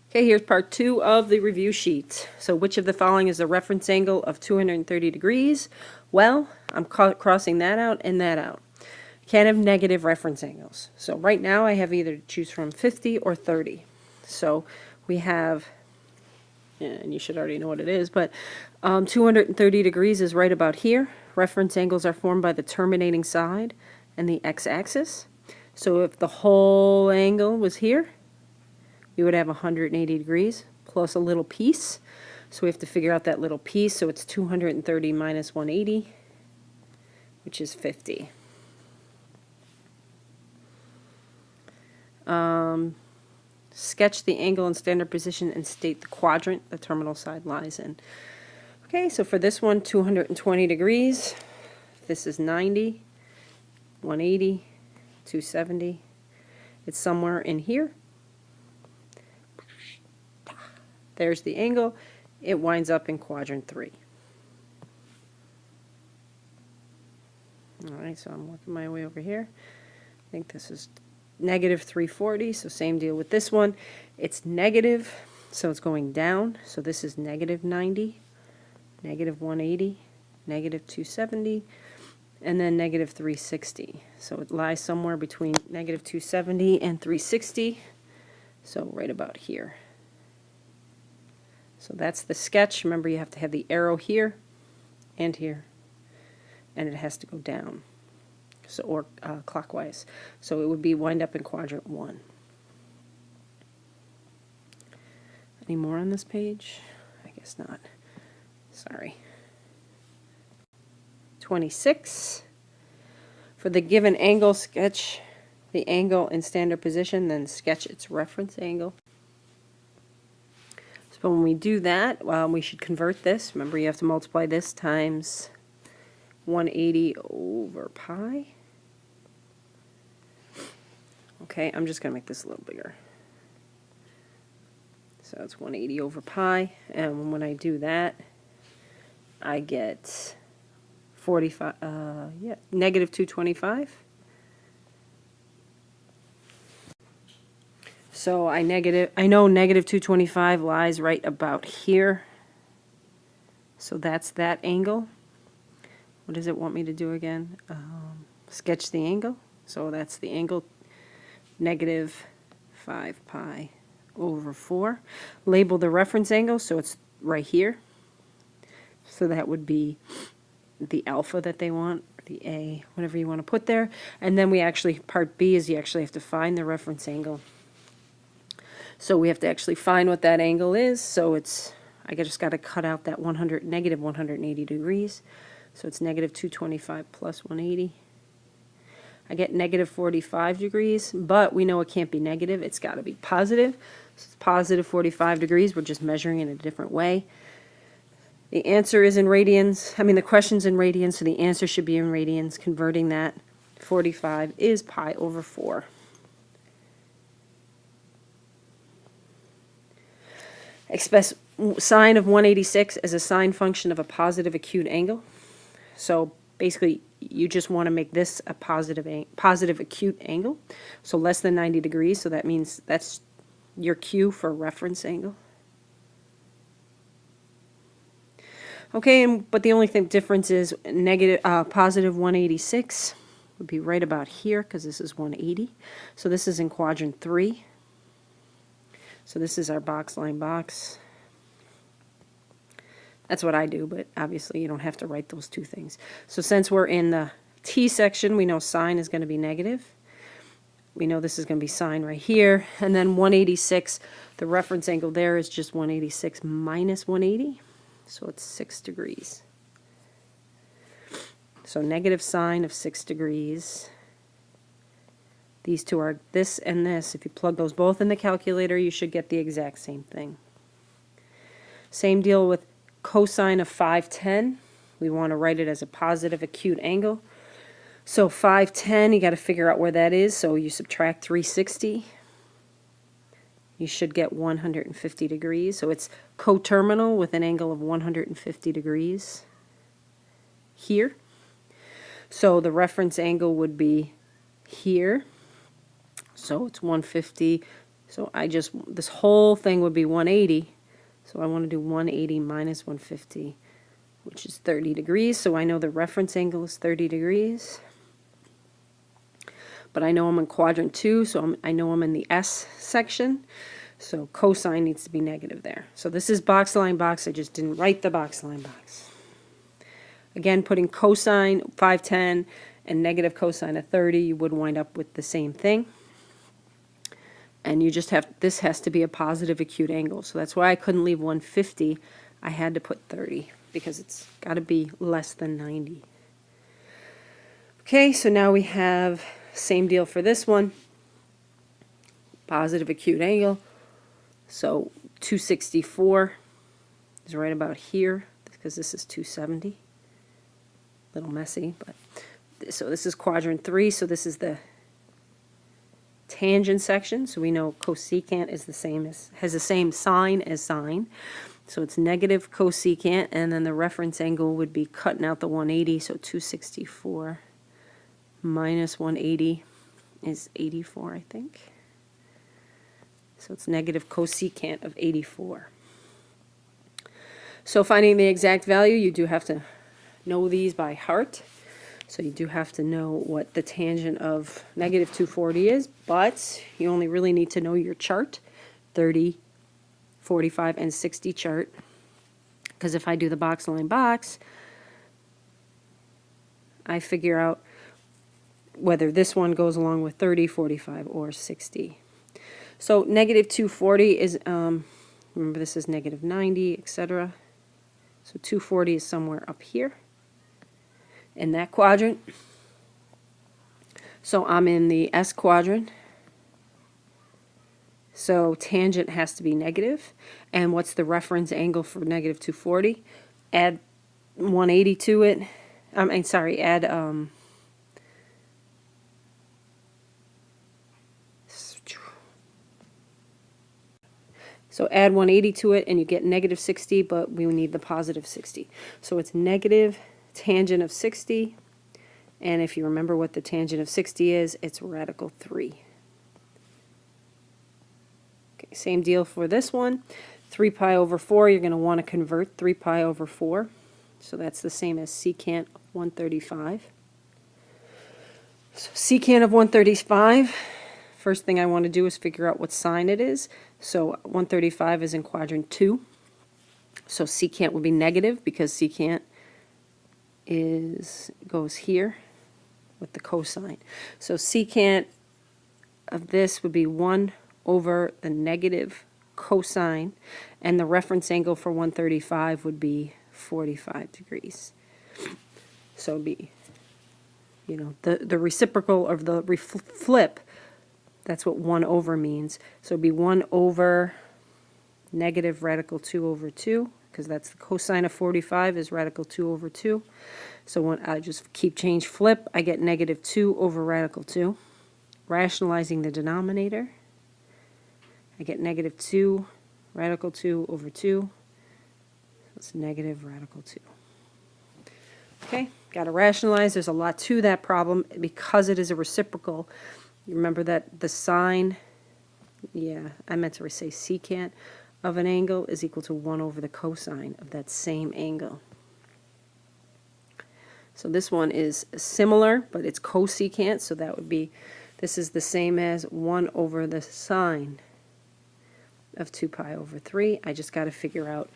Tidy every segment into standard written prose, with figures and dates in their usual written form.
Okay, here's part 2 of the review sheet. So which of the following is a reference angle of 230 degrees? Well, I'm crossing that out and that out. Can't have negative reference angles. So right now I have either to choose from 50 or 30. So we have, and you should already know what it is, but 230 degrees is right about here. Reference angles are formed by the terminating side and the x-axis. So if the whole angle was here, we would have 180 degrees plus a little piece. So we have to figure out that little piece. So it's 230 minus 180, which is 50. Sketch the angle in standard position and state the quadrant the terminal side lies in. Okay, so for this one, 220 degrees. This is 90, 180, 270. It's somewhere in here. There's the angle. It winds up in quadrant 3. All right, so I'm working my way over here. I think this is negative 340, so same deal with this one. It's negative, so it's going down. So this is negative 90, negative 180, negative 270, and then negative 360. So it lies somewhere between negative 270 and 360, so right about here. So that's the sketch. Remember, you have to have the arrow here and here, and it has to go down, so or clockwise. So it would be wind up in quadrant 1. Any more on this page? I guess not. Sorry. 26. For the given angle, sketch the angle in standard position, then sketch its reference angle. So when we do that, we should convert this. Remember, you have to multiply this times 180 over pi. Okay, I'm just going to make this a little bigger. So it's 180 over pi, and when I do that, I get 45, negative 225. So I know negative 225 lies right about here. So that's that angle. What does it want me to do again? Sketch the angle. So that's the angle, negative 5 pi over 4. Label the reference angle, so it's right here. So that would be the alpha that they want, the A, whatever you want to put there. And then we actually, part B is you actually have to find the reference angle. So we have to actually find what that angle is. So it's, I just got to cut out that negative 180 degrees. So it's negative 225 plus 180. I get negative 45 degrees, but we know it can't be negative. It's got to be positive. So it's positive 45 degrees. We're just measuring in a different way. The answer is in radians. I mean, the question's in radians, so the answer should be in radians. Converting that, 45 is pi over 4. Express sine of 186 as a sine function of a positive acute angle. So basically, you just want to make this a positive acute angle, so less than 90 degrees. So that means that's your Q for reference angle. Okay, but the only difference is positive 186 would be right about here because this is 180. So this is in quadrant 3. So this is our box line box. That's what I do, but obviously you don't have to write those two things. So since we're in the T section, we know sine is going to be negative. We know this is going to be sine right here. And then 186, the reference angle there is just 186 minus 180. So it's 6 degrees. So negative sine of 6 degrees. These two are this and this. If you plug those both in the calculator, you should get the exact same thing. Same deal with cosine of 510. We want to write it as a positive acute angle. So 510, you got to figure out where that is. So you subtract 360. You should get 150 degrees. So it's coterminal with an angle of 150 degrees here. So the reference angle would be here. So it's 150 So this whole thing would be 180. So I want to do 180 minus 150, which is 30 degrees. So I know the reference angle is 30 degrees. But I know I'm in quadrant 2, so I know I'm in the S section. So cosine needs to be negative there. So this is box line box. I just didn't write the box line box. Again, putting cosine 510 and negative cosine of 30, you would wind up with the same thing. And you just have, this has to be a positive acute angle. So that's why I couldn't leave 150. I had to put 30 because it's got to be less than 90. Okay, so now we have same deal for this one. Positive acute angle. So 264 is right about here because this is 270. A little messy, but so this is quadrant 3, so this is the tangent section. So we know cosecant is the same as, has the same sign as sine. So it's negative cosecant, and then the reference angle would be cutting out the 180, so 264 minus 180 is 84, I think. So it's negative cosecant of 84. So finding the exact value, you do have to know these by heart. So you do have to know what the tangent of negative 240 is, but you only really need to know your chart, 30, 45, and 60 chart. Because if I do the box line box, I figure out whether this one goes along with 30, 45, or 60. So negative 240 is, remember this is negative 90, etc. So 240 is somewhere up here in that quadrant. So I'm in the S quadrant. So tangent has to be negative. And what's the reference angle for negative 240? Add 180 to it. Add so add 180 to it and you get negative 60, but we need the positive 60. So it's negative tangent of 60, and if you remember what the tangent of 60 is, it's radical 3. Okay, same deal for this one. 3 pi over 4, you're going to want to convert 3 pi over 4. So that's the same as secant of 135. So secant of 135, first thing I want to do is figure out what sign it is. So 135 is in quadrant 2. So secant will be negative because secant goes here with the cosine. So secant of this would be 1 over the negative cosine, and the reference angle for 135 would be 45 degrees. So it would be, you know, the reciprocal of the flip, that's what 1 over means. So it would be 1 over negative radical 2 over 2, because that's the cosine of 45 is radical 2 over 2. So when I just keep change flip, I get negative 2 over radical 2. Rationalizing the denominator, I get negative 2 radical 2 over 2. It's negative radical 2. Okay, got to rationalize. There's a lot to that problem because it is a reciprocal. You remember that the sine, yeah, I meant to say secant of an angle is equal to 1 over the cosine of that same angle. So this one is similar, but it's cosecant, so that would be, this is the same as 1 over the sine of 2 pi over 3. I just got to figure out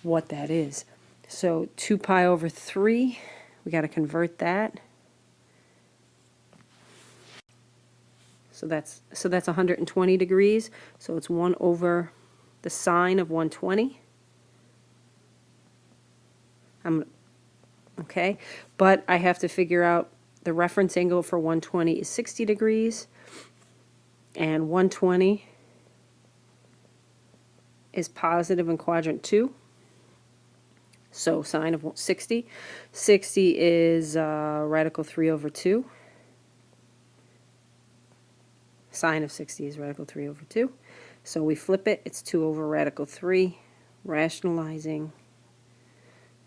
what that is. So 2 pi over 3, we got to convert that. So that's 120 degrees. So it's 1 over the sine of 120. Okay, but I have to figure out the reference angle for 120 is 60 degrees, and 120 is positive in quadrant 2. So sine of 60. 60 is radical 3 over 2. Sine of 60 is radical 3 over 2. So we flip it, it's 2 over radical 3, rationalizing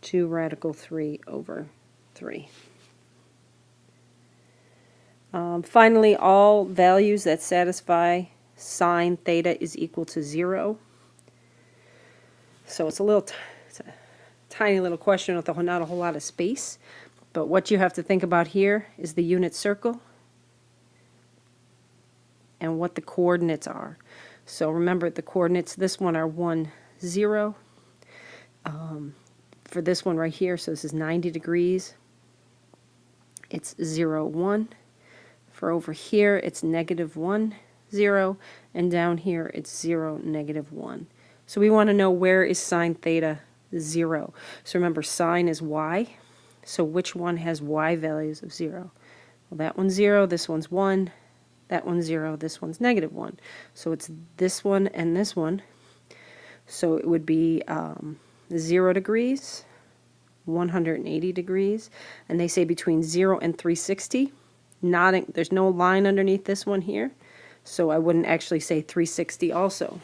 2 radical 3 over 3. Finally, all values that satisfy sine theta is equal to 0. So it's it's a tiny little question with not a whole lot of space. But what you have to think about here is the unit circle and what the coordinates are. So remember, the coordinates, this one are 1, 0. For this one right here, so this is 90 degrees, it's 0, 1. For over here, it's negative 1, 0. And down here, it's 0, negative 1. So we want to know where is sine theta 0. So remember, sine is y. So which one has y values of 0? Well, that one's 0, this one's 1, that one's 0, this one's negative 1. So it's this one and this one. So it would be 0 degrees, 180 degrees, and they say between 0 and 360. There's no line underneath this one here, so I wouldn't actually say 360 also.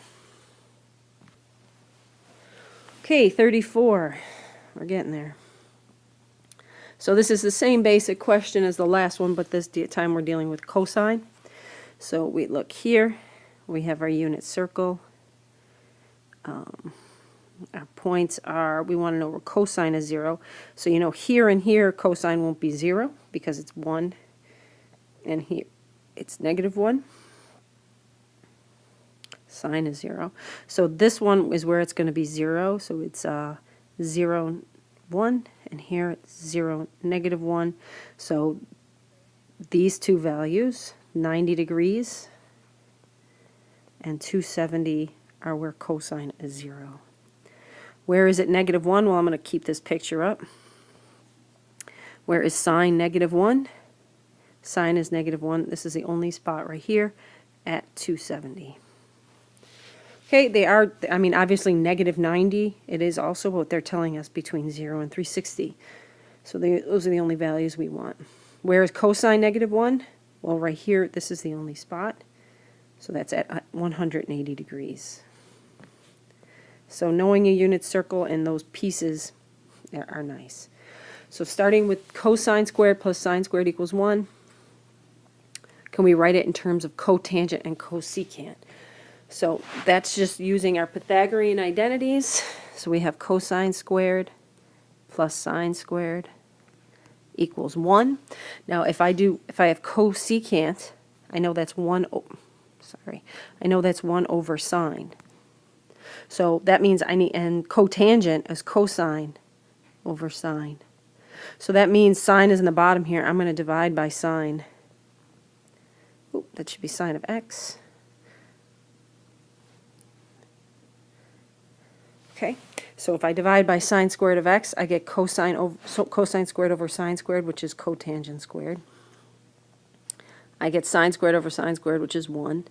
Okay, 34. We're getting there. So this is the same basic question as the last one, but this time we're dealing with cosine. So we look here, we have our unit circle. Our points are, we want to know where cosine is 0. So you know here and here cosine won't be 0 because it's 1, and here it's negative 1. Sine is 0. So this one is where it's going to be 0. So it's 0, 1, and here it's 0, negative 1. So these two values, 90 degrees and 270, are where cosine is 0. Where is it negative 1? Well, I'm going to keep this picture up. Where is sine negative 1? Sine is negative 1. This is the only spot right here at 270. Okay, they are, I mean, obviously negative 90, it is also what they're telling us between 0 and 360. So those are the only values we want. Where is cosine negative 1? Well, right here, this is the only spot. So that's at 180 degrees. So knowing a unit circle and those pieces are nice. So starting with cosine squared plus sine squared equals 1, can we write it in terms of cotangent and cosecant? So that's just using our Pythagorean identities. So we have cosine squared plus sine squared equals 1. Now if I have cosecant, I know that's 1 over sine. So that means and cotangent is cosine over sine. So that means sine is in the bottom here. I'm going to divide by sine. That should be sine of x. Okay, so if I divide by sine squared of x, I get cosine squared over sine squared, which is cotangent squared. I get sine squared over sine squared, which is 1.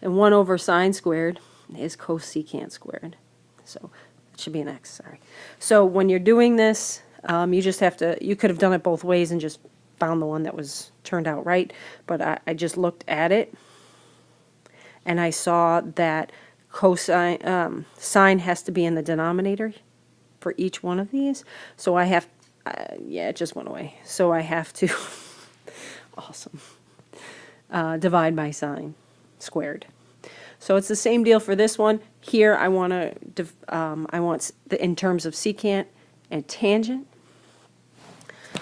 And 1 over sine squared is cosecant squared. So it should be an x, sorry. So when you're doing this, you just have to, you could have done it both ways and just found the one that was turned out right. But I just looked at it, and I saw that cosine, sine has to be in the denominator for each one of these. So I have, yeah, it just went away. So I have to, awesome, divide by sine squared. So it's the same deal for this one. Here I want in terms of secant and tangent.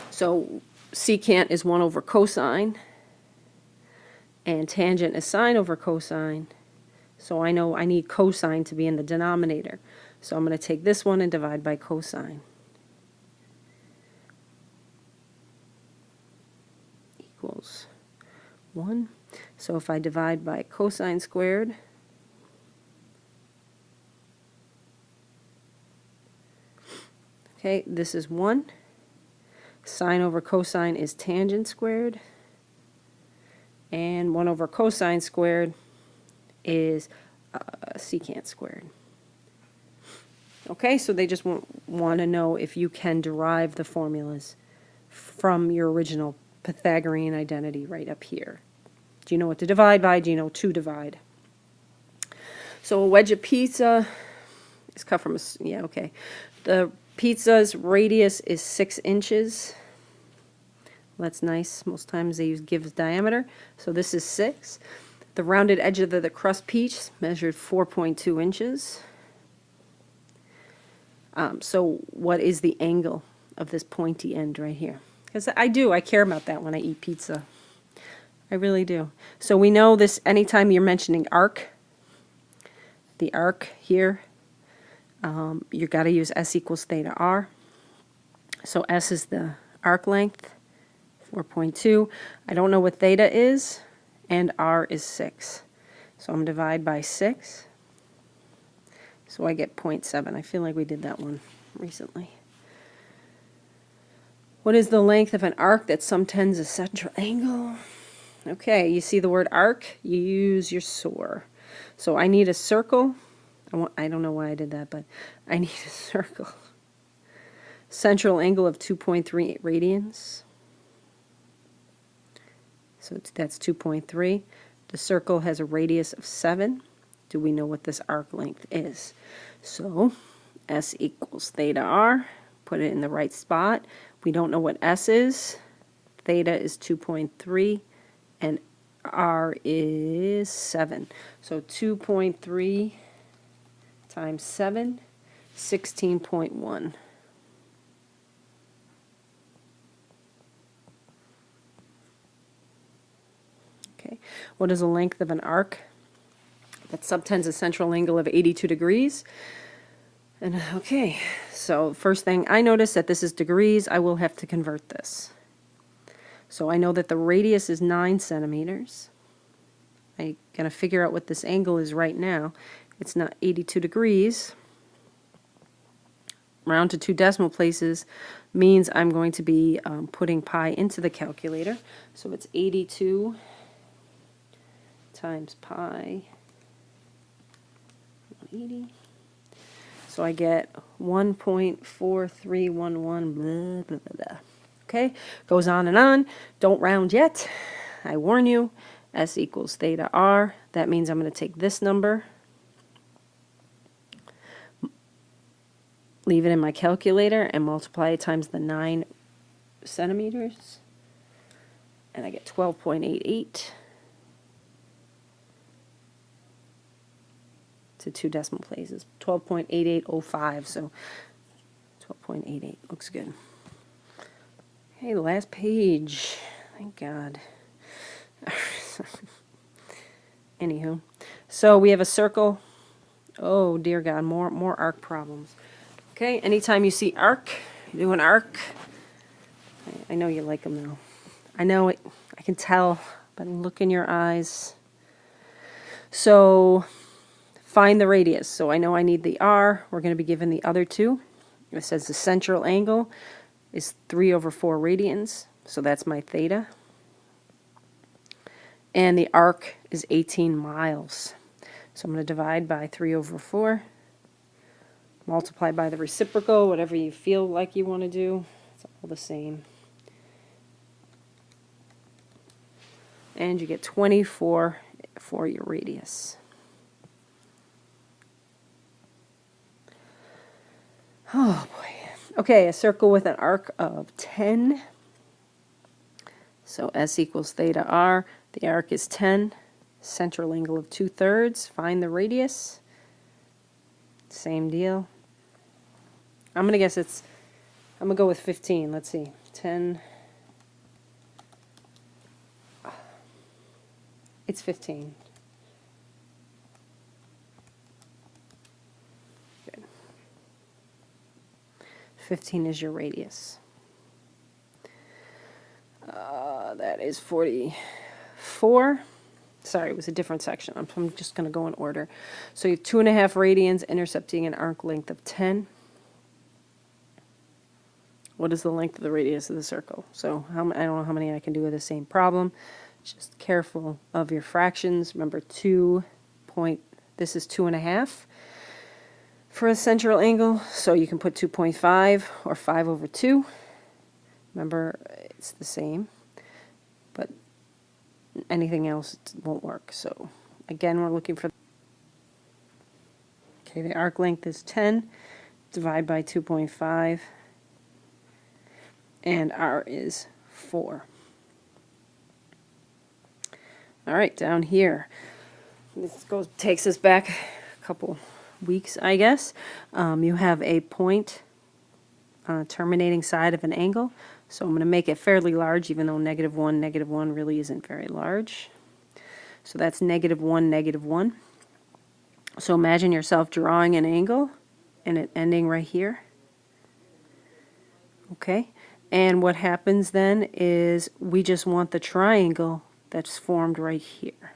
So secant is 1 over cosine, and tangent is sine over cosine. So I know I need cosine to be in the denominator. So I'm going to take this one and divide by cosine. Equals 1. So if I divide by cosine squared, okay, this is 1. Sine over cosine is tangent squared. And 1 over cosine squared is secant squared. Okay, so they just want to know if you can derive the formulas from your original Pythagorean identity right up here. Do you know what to divide by? Do you know to divide? So a wedge of pizza is cut from yeah, okay. The pizza's radius is 6 inches. That's nice. Most times they use Gibbs diameter. So this is 6. The rounded edge of the crust piece measured 4.2 inches. So what is the angle of this pointy end right here? Because I care about that when I eat pizza. I really do. So we know this anytime you're mentioning arc, the arc here, you got to use S equals theta R. So S is the arc length, 4.2. I don't know what theta is, and R is 6. So I'm going to divide by 6. So I get 0.7. I feel like we did that one recently. What is the length of an arc that subtends a central angle? Okay, you see the word arc, you use your SOR. So I need a circle. I don't know why I did that, but I need a circle. Central angle of 2.3 radians. So that's 2.3. The circle has a radius of 7. Do we know what this arc length is? So S equals theta R. Put it in the right spot. We don't know what S is. Theta is 2.3 and R is 7. So 2.3 times 7, 16.1. Okay. What is the length of an arc that subtends a central angle of 82 degrees? And okay, so first thing I notice that this is degrees, I will have to convert this. So I know that the radius is 9 centimeters. I'm going to figure out what this angle is right now. It's not 82 degrees. Round to 2 decimal places means I'm going to be putting pi into the calculator. So it's 82 times pi 180. So I get 1.4311 blah, blah, blah, blah. Okay, goes on and on. Don't round yet. I warn you. S equals theta R. That means I'm going to take this number, leave it in my calculator, and multiply it times the 9 centimeters. And I get 12.88 to 2 decimal places. 12.8805, so 12.88 looks good. Okay, the last page. Thank God. Anywho, so we have a circle. Oh dear God, more arc problems. Okay, anytime you see arc, you do an arc. I know you like them though. I know it. I can tell by the look in your eyes. So find the radius. So I know I need the R. We're going to be given the other two. It says the central angle is 3/4 radians. So that's my theta. And the arc is 18 miles. So I'm going to divide by 3/4. Multiply by the reciprocal, whatever you feel like you want to do. It's all the same. And you get 24 for your radius. Oh boy. Okay, a circle with an arc of 10. So S equals theta R. The arc is 10. Central angle of 2/3. Find the radius. Same deal. I'm going to guess I'm going to go with 15. Let's see. 10. It's 15. Good. 15 is your radius. That is 44. Sorry, it was a different section. I'm just going to go in order. So you have 2.5 radians intercepting an arc length of 10. What is the length of the radius of the circle? So I don't know how many I can do with the same problem. Just careful of your fractions. Remember this is 2.5 for a central angle. So you can put 2.5 or 5/2. Remember, it's the same. But anything else won't work. So again, we're looking for... Okay, the arc length is 10. Divide by 2.5. And R is 4. All right, down here. This takes us back a couple weeks, I guess. You have a point on a terminating side of an angle. So I'm going to make it fairly large, even though -1, -1 really isn't very large. So that's -1, -1. So imagine yourself drawing an angle and it ending right here. Okay, and what happens then is we just want the triangle that's formed right here.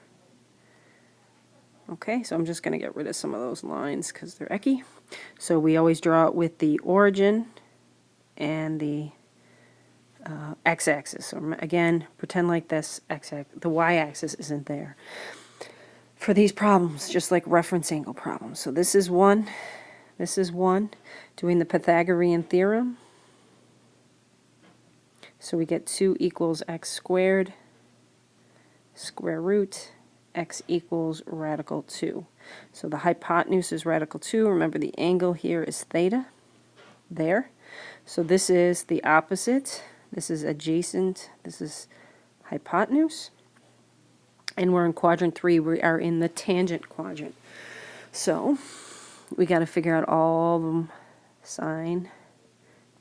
Okay, so I'm just going to get rid of some of those lines because they're ecky. So we always draw it with the origin and the x-axis. So again, pretend like this the y-axis isn't there for these problems, just like reference angle problems. So this is 1, this is 1, doing the Pythagorean theorem. So we get 2 equals x squared, square root, x equals radical 2. So the hypotenuse is radical 2. Remember the angle here is theta, there. So this is the opposite. This is adjacent. This is hypotenuse. And we're in quadrant 3. We are in the tangent quadrant. So we got to figure out all of them. Sine,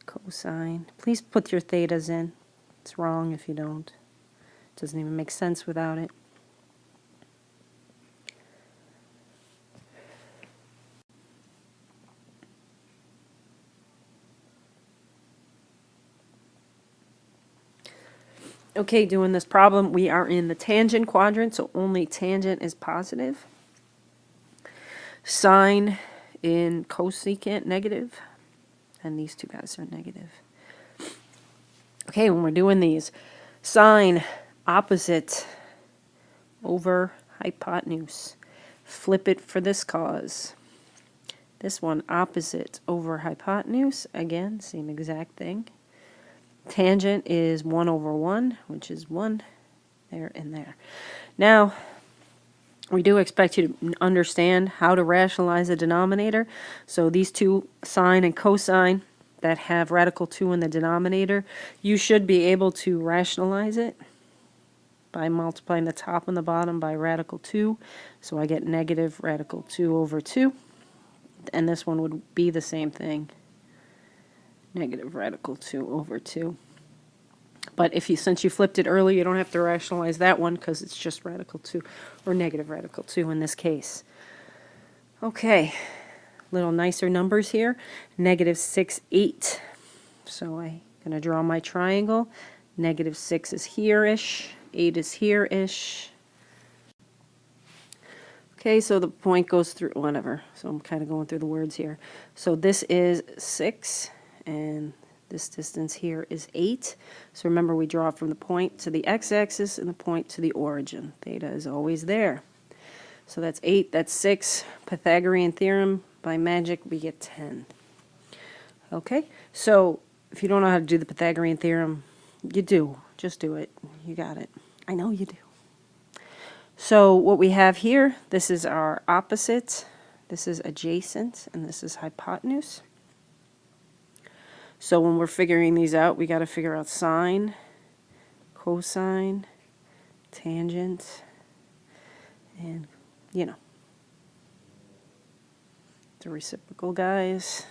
cosine. Please put your thetas in. It's wrong if you don't. It doesn't even make sense without it. Okay, doing this problem, we are in the tangent quadrant, so only tangent is positive. Sine in cosecant negative, and these two guys are negative. Okay, when we're doing these, sine opposite over hypotenuse. Flip it for this cause. This one opposite over hypotenuse, again, same exact thing. Tangent is 1 over 1, which is 1 there and there. Now, we do expect you to understand how to rationalize a denominator. So these two, sine and cosine, that have radical 2 in the denominator, you should be able to rationalize it by multiplying the top and the bottom by radical 2. So I get negative radical 2 over 2. And this one would be the same thing. Negative radical 2 over 2. But since you flipped it early, you don't have to rationalize that one because it's just radical 2, or negative radical 2 in this case. Okay, little nicer numbers here. -6, 8. So I'm going to draw my triangle. -6 is here-ish, 8 is here-ish. Okay, so the point goes through, whatever. So I'm kind of going through the words here. So this is 6, and this distance here is 8. So remember, we draw from the point to the x-axis and the point to the origin. Theta is always there. So that's 8, that's 6. Pythagorean theorem, by magic, we get 10. Okay, so if you don't know how to do the Pythagorean theorem, you do. Just do it. You got it. I know you do. So what we have here, this is our opposite, this is adjacent, and this is hypotenuse. So when we're figuring these out, we got to figure out sine, cosine, tangent, and, you know, the reciprocal guys.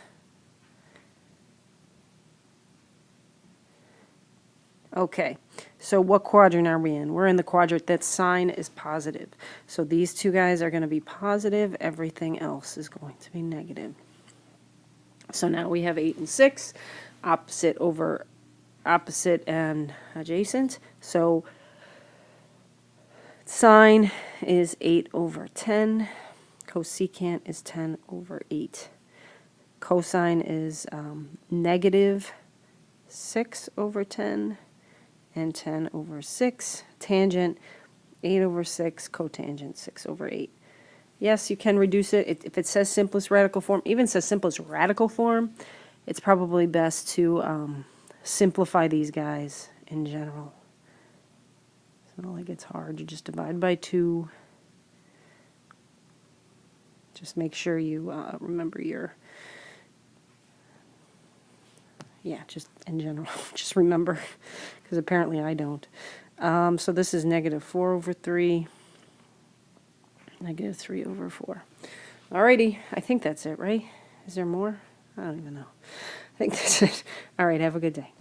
Okay, so what quadrant are we in? We're in the quadrant that sine is positive. So these two guys are going to be positive. Everything else is going to be negative. So now we have 8 and 6, opposite over opposite and adjacent. So sine is 8 over 10. Cosecant is 10 over 8. Cosine is negative 6 over 10. And 10 over 6. Tangent, 8 over 6. Cotangent, 6 over 8. Yes, you can reduce it. If it says simplest radical form, even says simplest radical form, it's probably best to simplify these guys in general. It's not like it's hard. You just divide by 2. Just make sure you remember your... Yeah, just in general, just remember, because apparently I don't. So this is negative 4 over 3, negative 3 over 4. Alrighty, I think that's it, right? Is there more? I don't even know. I think that's it. All right, have a good day.